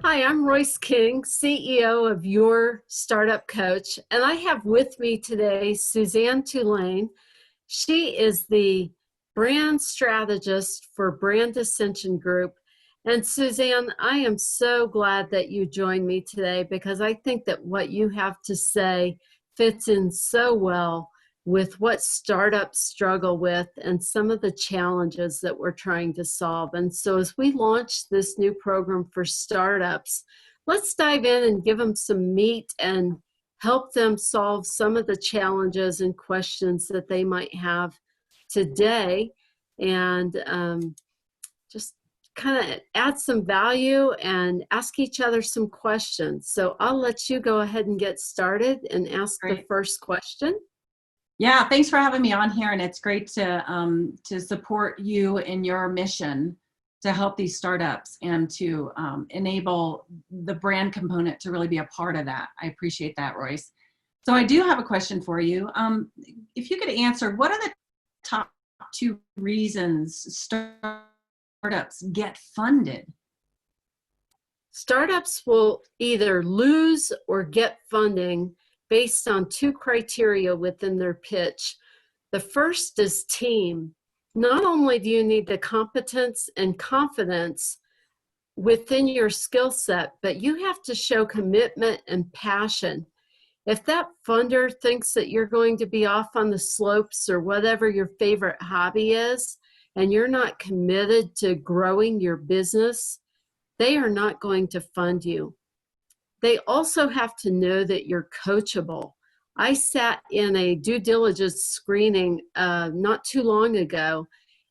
Hi, I'm Royce King, CEO of YourStartup.Coach, and I have with me today Suzanne Tulien. She is the brand strategist for Brand Ascension Group. And Suzanne, I am so glad that you joined me today because I think that what you have to say fits in so well with what startups struggle with and some of the challenges that we're trying to solve. And so as we launch this new program for startups, let's dive in and give them some meat and help them solve some of the challenges and questions that they might have today, and just kind of add some value and ask each other some questions. So I'll let you go ahead and get started and ask Great. the first question. Yeah, thanks for having me on here, and it's great to support you in your mission to help these startups and to enable the brand component to really be a part of that. I appreciate that, Royce. So I do have a question for you. If you could answer, what are the top 2 reasons startups get funded? Startups will either lose or get funding based on 2 criteria within their pitch. The first is team. Not only do you need the competence and confidence within your skill set, but you have to show commitment and passion. If that funder thinks that you're going to be off on the slopes or whatever your favorite hobby is, and you're not committed to growing your business, they are not going to fund you. They also have to know that you're coachable. I sat in a due diligence screening not too long ago,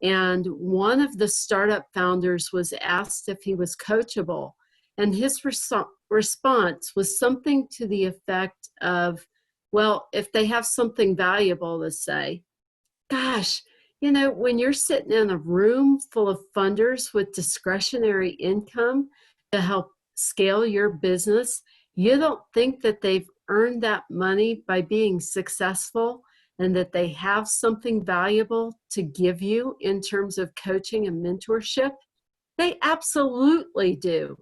and one of the startup founders was asked if he was coachable, and his response was something to the effect of, well, if they have something valuable to say. Gosh, you know, when you're sitting in a room full of funders with discretionary income to help scale your business, you don't think that they've earned that money by being successful and that they have something valuable to give you in terms of coaching and mentorship? They absolutely do.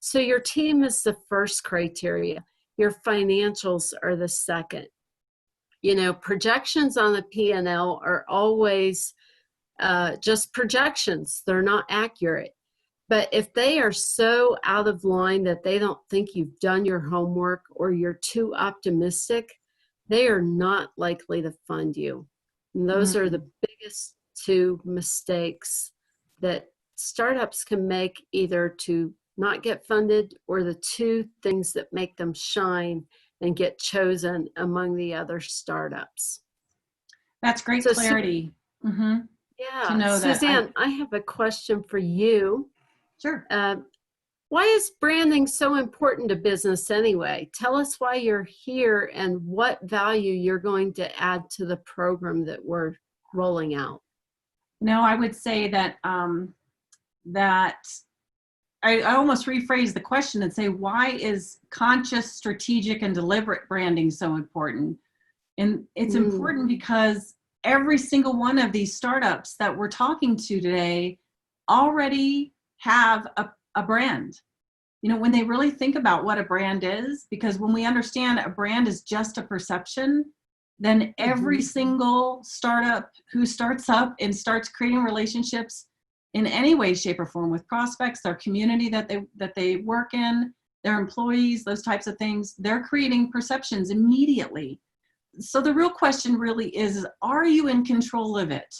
So your team is the first criteria. Your financials are the second. You know, projections on the P&L are always just projections. They're not accurate. But if they are so out of line that they don't think you've done your homework or you're too optimistic, they are not likely to fund you. And those are the biggest 2 mistakes that startups can make, either to not get funded or the 2 things that make them shine and get chosen among the other startups. That's great clarity. Yeah, To know Suzanne, I have a question for you. Sure. Why is branding so important to business anyway? Tell us why you're here and what value you're going to add to the program that we're rolling out. No, I would say that I almost rephrase the question and say, why is conscious, strategic, and deliberate branding so important? And it's important because every single one of these startups that we're talking to today already have a brand. You know, when they really think about what a brand is, because when we understand a brand is just a perception, then every single startup who starts up and starts creating relationships in any way, shape, or form with prospects, their community that they work in, their employees, those types of things, they're creating perceptions immediately. So the real question really is, are you in control of it?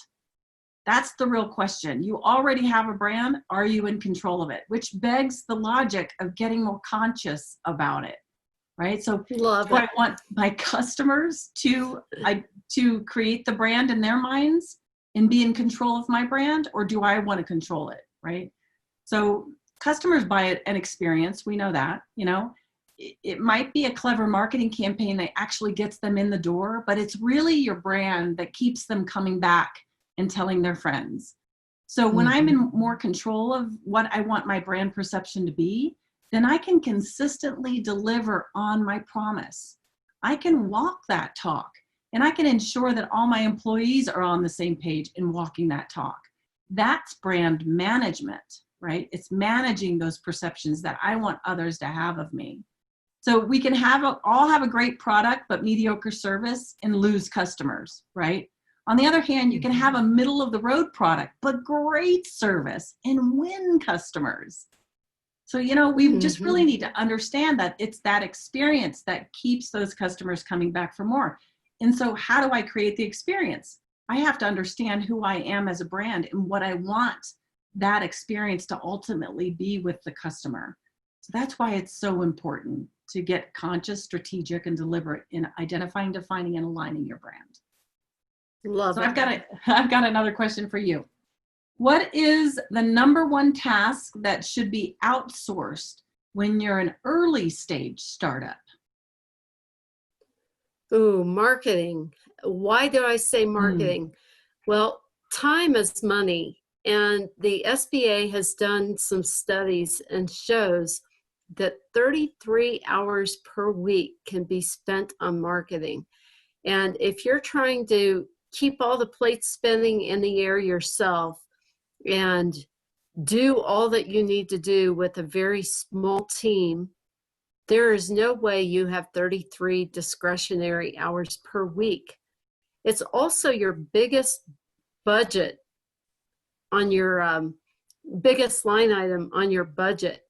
That's the real question. You already have a brand. Are you in control of it? Which begs the logic of getting more conscious about it, right? So do I want my customers to create the brand in their minds and be in control of my brand, or do I want to control it, right? So customers buy an experience. We know that, you know. It might be a clever marketing campaign that actually gets them in the door, but it's really your brand that keeps them coming back and telling their friends. So when I'm in more control of what I want my brand perception to be, then I can consistently deliver on my promise. I can walk that talk, and I can ensure that all my employees are on the same page in walking that talk. That's brand management, right? It's managing those perceptions that I want others to have of me. So we can all have a great product, but mediocre service and lose customers, right? On the other hand, you can have a middle of the road product, but great service and win customers. So, we just really need to understand that it's that experience that keeps those customers coming back for more. And so how do I create the experience? I have to understand who I am as a brand and what I want that experience to ultimately be with the customer. So that's why it's so important to get conscious, strategic, and deliberate in identifying, defining, and aligning your brand. Love so it. I've got another question for you. What is the number one task that should be outsourced when you're an early stage startup? Ooh, marketing. Why do I say marketing? Well, time is money. And the SBA has done some studies and shows that 33 hours per week can be spent on marketing. And if you're trying to keep all the plates spinning in the air yourself and do all that you need to do with a very small team, there is no way you have 33 discretionary hours per week. It's also your biggest budget on your biggest line item on your budget.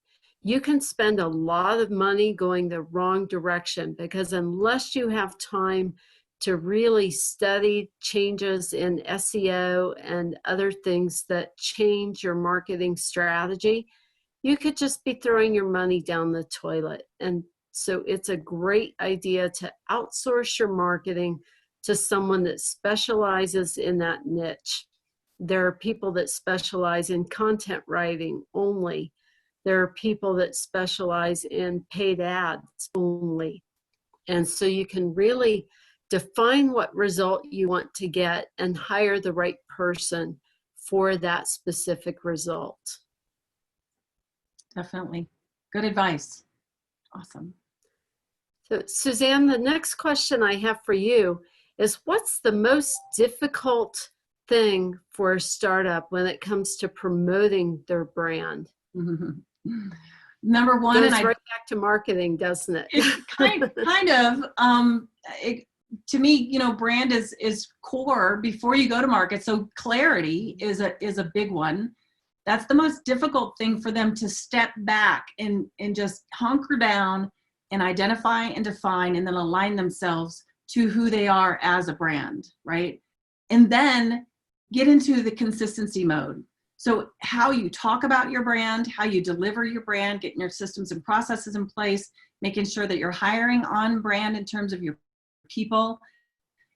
You can spend a lot of money going the wrong direction, because unless you have time to really study changes in SEO and other things that change your marketing strategy, you could just be throwing your money down the toilet. And so it's a great idea to outsource your marketing to someone that specializes in that niche. There are people that specialize in content writing only. There are people that specialize in paid ads only. And so you can really define what result you want to get and hire the right person for that specific result. Definitely. Good advice. Awesome. So, Suzanne, the next question I have for you is, what's the most difficult thing for a startup when it comes to promoting their brand? Number one, goes right back to marketing, doesn't it? To me, brand is core before you go to market. So clarity is a big one. That's the most difficult thing for them to step back and just hunker down and identify and define and then align themselves to who they are as a brand, right? And then get into the consistency mode. So how you talk about your brand, how you deliver your brand, getting your systems and processes in place, making sure that you're hiring on brand in terms of your people.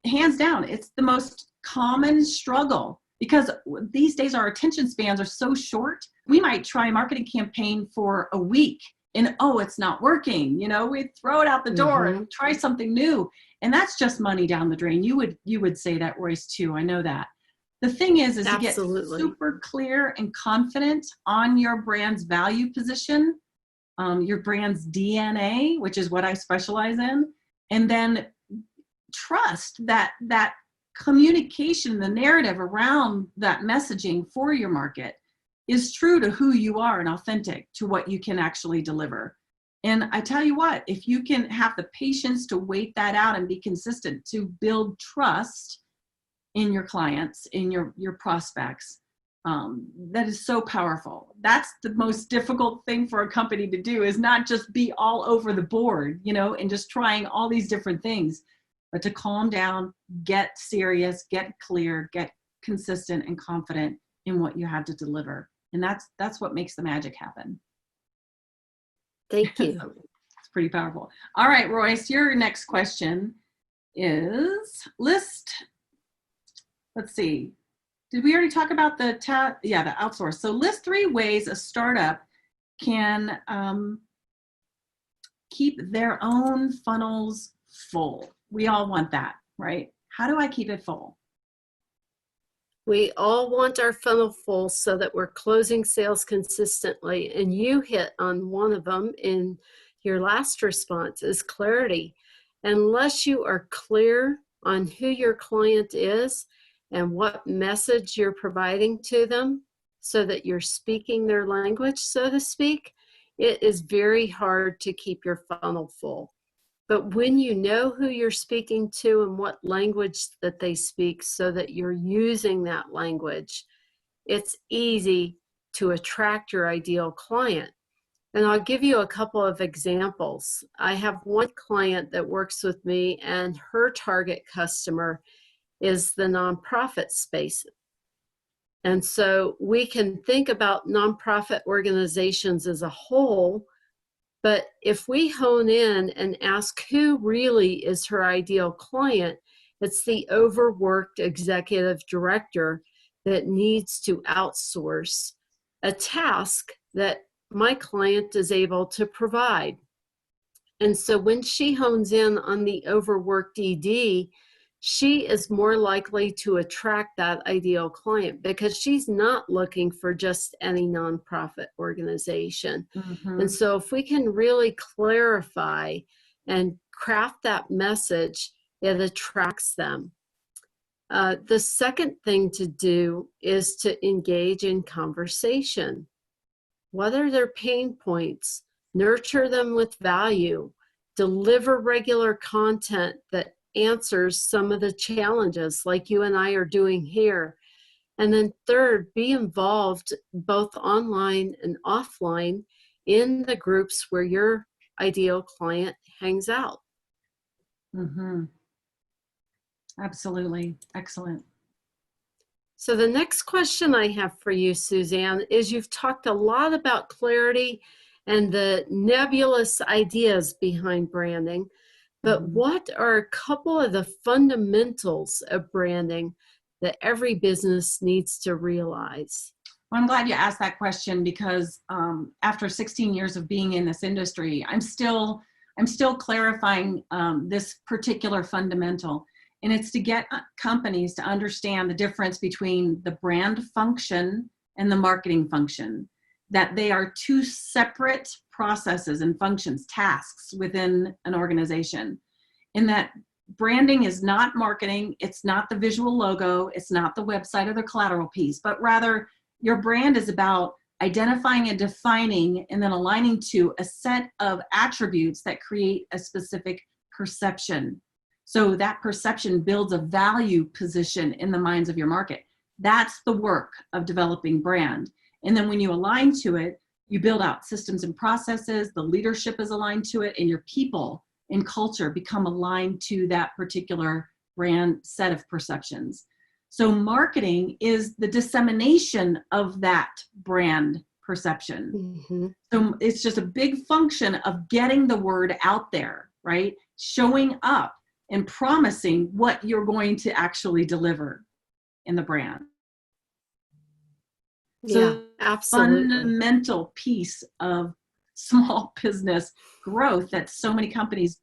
Hands down, it's the most common struggle, because these days our attention spans are so short. We might try a marketing campaign for a week and, it's not working. We throw it out the door and try something new. And that's just money down the drain. You would say that, Royce, too. I know that. The thing is to get super clear and confident on your brand's value position, your brand's DNA, which is what I specialize in, and then trust that communication, the narrative around that messaging for your market is true to who you are and authentic to what you can actually deliver. And I tell you what, if you can have the patience to wait that out and be consistent to build trust in your clients, in your prospects, that is so powerful. That's the most difficult thing for a company to do, is not just be all over the board, and just trying all these different things, but to calm down, get serious, get clear, get consistent and confident in what you have to deliver. And that's what makes the magic happen. Thank you. It's pretty powerful. All right, Royce, your next question is let's see. Did we already talk about the outsource? So list 3 ways a startup can keep their own funnels full. We all want that, right? How do I keep it full? We all want our funnel full so that we're closing sales consistently. And you hit on one of them in your last response, is clarity. Unless you are clear on who your client is and what message you're providing to them, so that you're speaking their language, so to speak, it is very hard to keep your funnel full. But when you know who you're speaking to and what language that they speak so that you're using that language, it's easy to attract your ideal client. And I'll give you a couple of examples. I have one client that works with me, and her target customer is the nonprofit space. And so we can think about nonprofit organizations as a whole, but if we hone in and ask who really is her ideal client, it's the overworked executive director that needs to outsource a task that my client is able to provide. And so when she hones in on the overworked ED, she is more likely to attract that ideal client because she's not looking for just any nonprofit organization. Mm-hmm. And so if we can really clarify and craft that message, it attracts them. The second thing to do is to engage in conversation. What are their pain points? Nurture them with value. Deliver regular content that answers some of the challenges like you and I are doing here. And then third, be involved both online and offline in the groups where your ideal client hangs out. Mm-hmm. Absolutely. Excellent. So the next question I have for you, Suzanne, is you've talked a lot about clarity and the nebulous ideas behind branding, but what are a couple of the fundamentals of branding that every business needs to realize? Well, I'm glad you asked that question because after 16 years of being in this industry, I'm still clarifying this particular fundamental. And it's to get companies to understand the difference between the brand function and the marketing function, that they are two separate processes and functions, tasks within an organization. And that branding is not marketing, it's not the visual logo, it's not the website or the collateral piece, but rather your brand is about identifying and defining and then aligning to a set of attributes that create a specific perception. So that perception builds a value position in the minds of your market. That's the work of developing brand. And then when you align to it, you build out systems and processes, the leadership is aligned to it, and your people and culture become aligned to that particular brand set of perceptions. So marketing is the dissemination of that brand perception. Mm-hmm. So it's just a big function of getting the word out there, right? Showing up and promising what you're going to actually deliver in the brand. So absolutely. Fundamental piece of small business growth that so many companies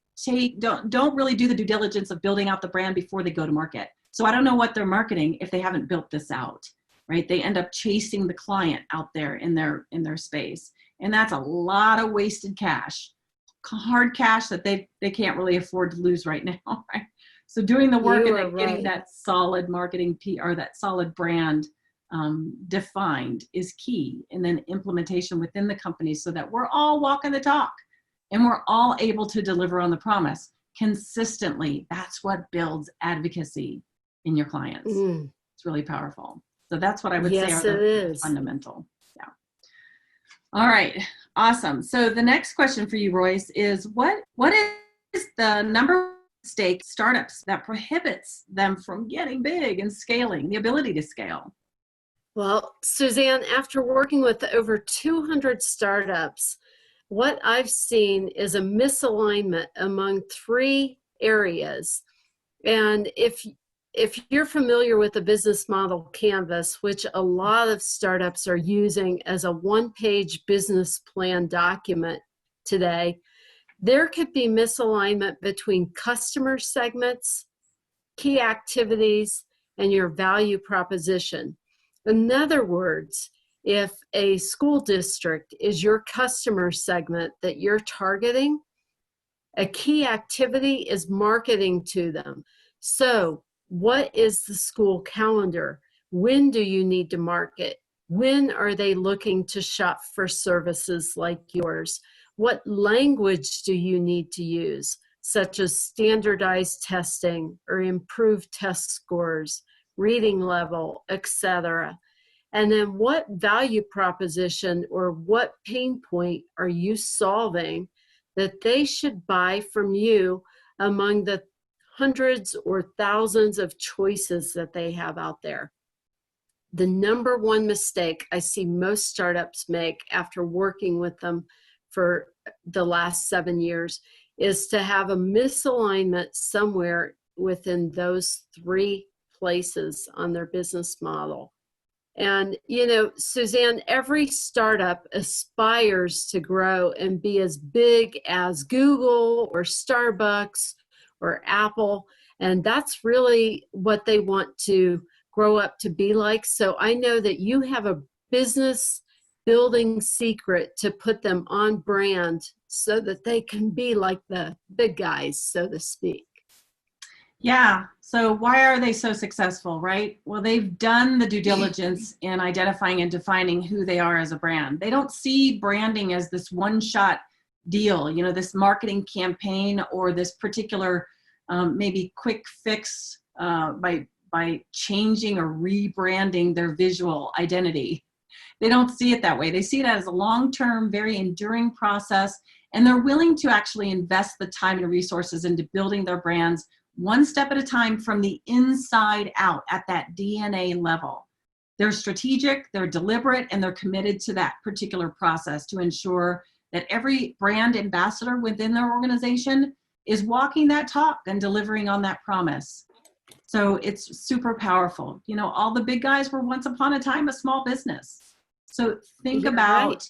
don't really do the due diligence of building out the brand before they go to market. So I don't know what they're marketing if they haven't built this out, right? They end up chasing the client out there in their space. And that's a lot of wasted cash, hard cash that they can't really afford to lose right now, right? So doing the work and then getting that solid marketing or that solid brand defined is key. And then implementation within the company so that we're all walking the talk and we're all able to deliver on the promise consistently. That's what builds advocacy in your clients. It's really powerful. So that's what I would say are the fundamental. Yeah. All right. Awesome. So the next question for you, Royce, is what is the number one mistake startups that prohibits them from getting big and scaling, the ability to scale? Well, Suzanne, after working with over 200 startups, what I've seen is a misalignment among three areas. And if you're familiar with the business model canvas, which a lot of startups are using as a one-page business plan document today, there could be misalignment between customer segments, key activities, and your value proposition. In other words, if a school district is your customer segment that you're targeting, a key activity is marketing to them. So what is the school calendar? When do you need to market? When are they looking to shop for services like yours? What language do you need to use, such as standardized testing or improved test scores, reading level, etc.? And then what value proposition or what pain point are you solving that they should buy from you among the hundreds or thousands of choices that they have out there? The number one mistake I see most startups make after working with them for the last 7 years is to have a misalignment somewhere within those three places on their business model. And, Suzanne, every startup aspires to grow and be as big as Google or Starbucks or Apple. And that's really what they want to grow up to be like. So I know that you have a business building secret to put them on brand so that they can be like the big guys, so to speak. Yeah. So why are they so successful, right? Well, they've done the due diligence in identifying and defining who they are as a brand. They don't see branding as this one-shot deal, this marketing campaign or this particular maybe quick fix by changing or rebranding their visual identity. They don't see it that way. They see it as a long-term, very enduring process, and they're willing to actually invest the time and resources into building their brands one step at a time from the inside out at that DNA level. They're strategic, they're deliberate, and they're committed to that particular process to ensure that every brand ambassador within their organization is walking that talk and delivering on that promise. So it's super powerful. All the big guys were once upon a time a small business. So think about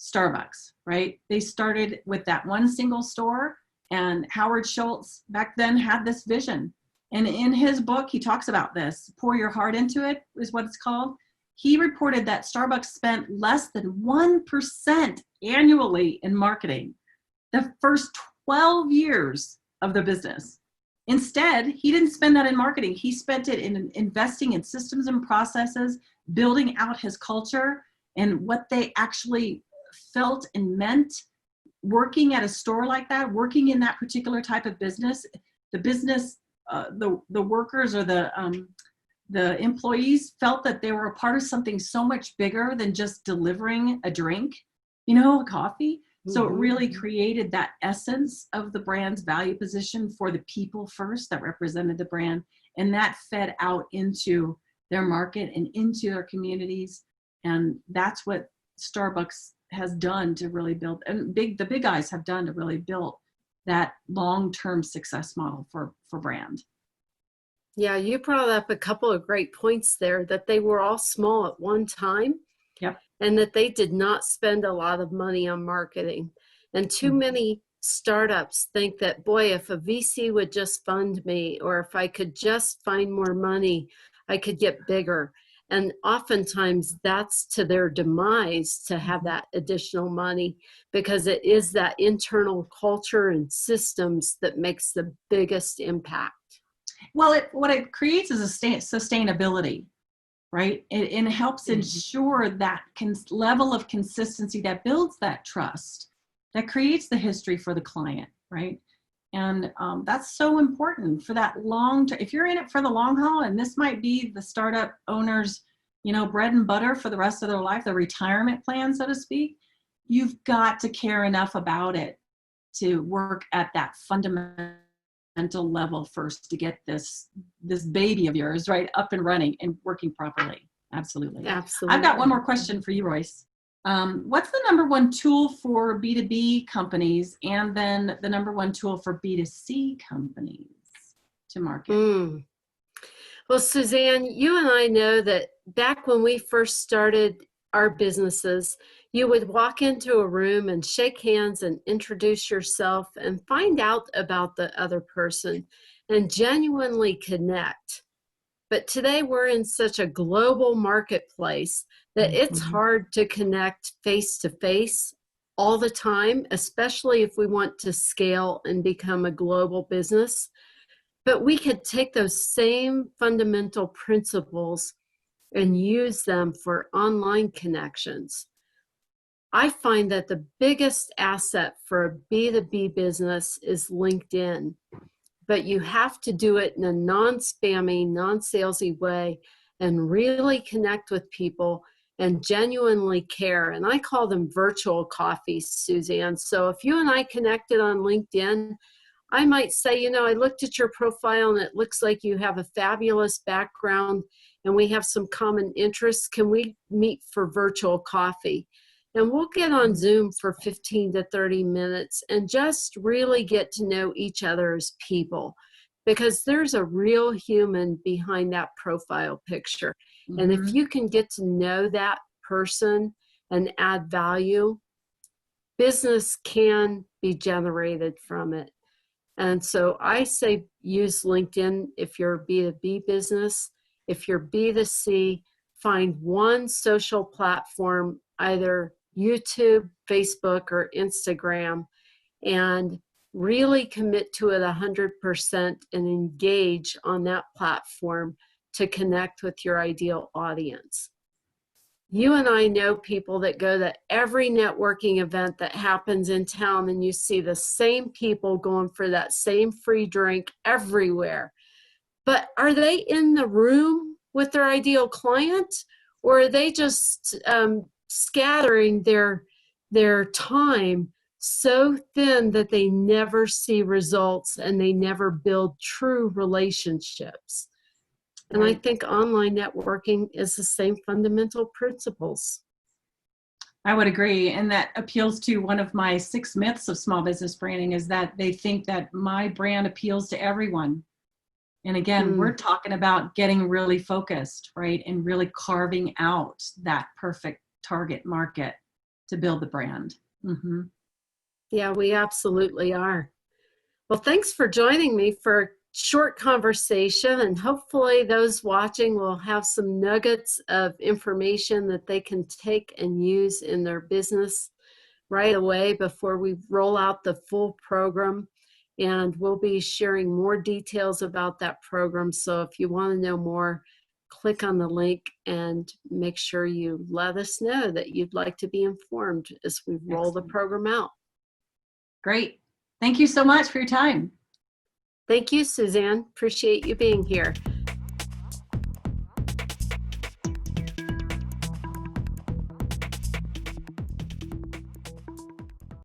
Starbucks, right? They started with that one single store. And Howard Schultz back then had this vision. And in his book, he talks about this. Pour Your Heart Into It is what it's called. He reported that Starbucks spent less than 1% annually in marketing the first 12 years of the business. Instead, he didn't spend that in marketing. He spent it in investing in systems and processes, building out his culture and what they actually felt and meant. Working at a store like that, working in that particular type of business, the business, the workers or the employees felt that they were a part of something so much bigger than just delivering a drink, a coffee. So it really created that essence of the brand's value position for the people first that represented the brand. And that fed out into their market and into their communities. And that's what Starbucks has done to really build, and the big guys have done to really build that long-term success model for brand. Yeah, you brought up a couple of great points there, that they were all small at one time. Yep. And that they did not spend a lot of money on marketing. And too many startups think that, boy, if a VC would just fund me, or if I could just find more money, I could get bigger. And oftentimes that's to their demise to have that additional money, because it is that internal culture and systems that makes the biggest impact. Well, what it creates is a sustainability, right? It helps ensure that level of consistency that builds that trust, that creates the history for the client, right? And that's so important for that long term. If you're in it for the long haul, and this might be the startup owner's, bread and butter for the rest of their life, the retirement plan, so to speak, you've got to care enough about it to work at that fundamental level first to get this baby of yours right up and running and working properly. Absolutely. I've got one more question for you, Royce. What's the number one tool for B2B companies, and then the number one tool for B2C companies to market? Well, Suzanne, you and I know that back when we first started our businesses, you would walk into a room and shake hands and introduce yourself and find out about the other person and genuinely connect. But today we're in such a global marketplace that it's hard to connect face to face all the time, especially if we want to scale and become a global business. But we could take those same fundamental principles and use them for online connections. I find that the biggest asset for a B2B business is LinkedIn, but you have to do it in a non-spammy, non-salesy way and really connect with people and genuinely care. And I call them virtual coffees, Suzanne. So if you and I connected on LinkedIn, I might say, you know, I looked at your profile and it looks like you have a fabulous background and we have some common interests. Can we meet for virtual coffee? And we'll get on Zoom for 15 to 30 minutes and just really get to know each other as people, because there's a real human behind that profile picture. And if you can get to know that person and add value, business can be generated from it. And so I say use LinkedIn if you're a B2B business. If you're B2C, find one social platform, either YouTube, Facebook, or Instagram, and really commit to it 100% and engage on that platform to connect with your ideal audience. You and I know people that go to every networking event that happens in town, and you see the same people going for that same free drink everywhere. But are they in the room with their ideal client, or are they just scattering their time so thin that they never see results and they never build true relationships? And I think online networking is the same fundamental principles. I would agree. And that appeals to one of my 6 myths of small business branding, is that they think that my brand appeals to everyone. And again, we're talking about getting really focused, right? And really carving out that perfect target market to build the brand. Yeah, we absolutely are. Well, thanks for joining me for a short conversation, and hopefully those watching will have some nuggets of information that they can take and use in their business right away before we roll out the full program. And we'll be sharing more details about that program. So if you want to know more, click on the link and make sure you let us know that you'd like to be informed as we roll the program out. Great. Thank you so much for your time. Thank you, Suzanne. Appreciate you being here.